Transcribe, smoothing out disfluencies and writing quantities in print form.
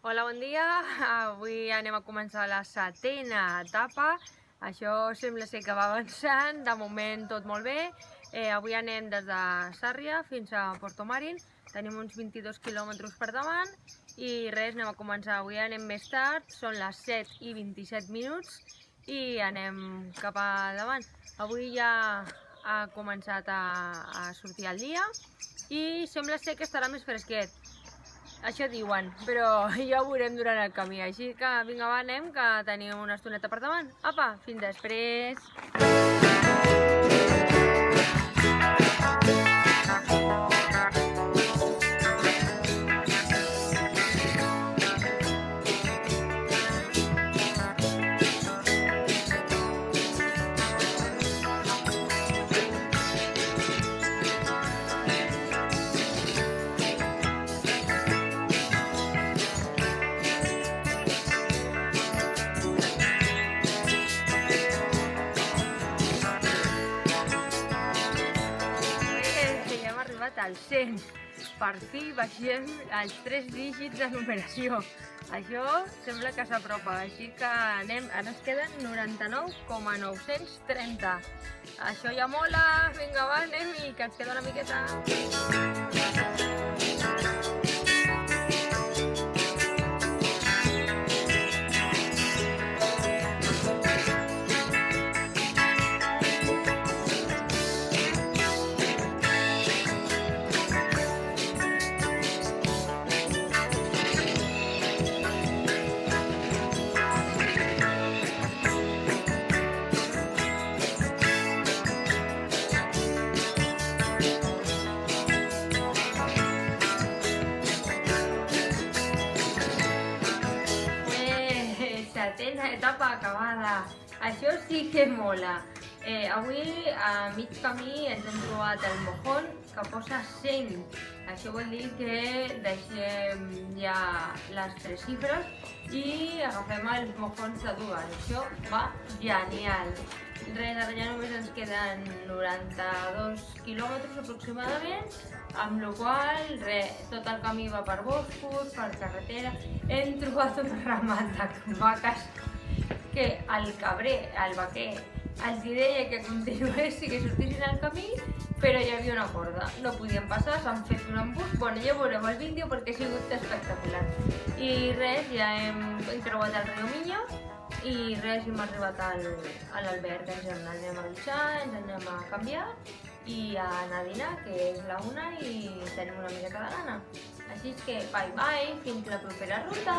Hola, bon dia. Avui anem a començar la 7a etapa. Això sembla ser que va avançant, de moment tot molt bé. Avui anem des de Sàrria fins a Portomarín, tenim uns 22 quilòmetres per davant i res, anem a començar. Avui anem més tard, són les 7:27 i anem cap a davant. Avui ja ha començat a sortir el dia i sembla ser que estarà més fresquet. Això diuen, però ja ho veurem durant el camí. Així que vinga, va, anem, que tenim una estoneta per davant. Apa, fins després! Al 100. Per fi baixem els 3 dígits de numeració. Això sembla que s'apropa, així que anem, ara ens queden 99,930. Això ja mola, vinga va, anem i que ens queda una miqueta. Setena etapa acabada. Això sí que mola. Avui a mig camí ens hem trobat el mojón que posa 100. Això vol dir que deixem ja les 3 xifres i agafem els mojons de dues. Això va genial. Res, ara ja només ens queden 92 quilòmetres aproximadament, amb la qual cosa tot el camí va per boscos, per carretera. Hem trobat un ramat de vaques que el cabrer, el vaquer, els deia que continuessin, que sortissin al camí, però hi havia una corda, no podien passar, s'han fet un embús. Bueno, ja veurem el vídeo perquè ha sigut espectacular. I res, ja hem creuat el riu Miño i res, hem arribat a l'alberg, ens anem a dutxar, ens anem a canviar i a anar a dinar, que és la 1 i tenim una miqueta de gana. Així que bye bye, fins la propera ruta!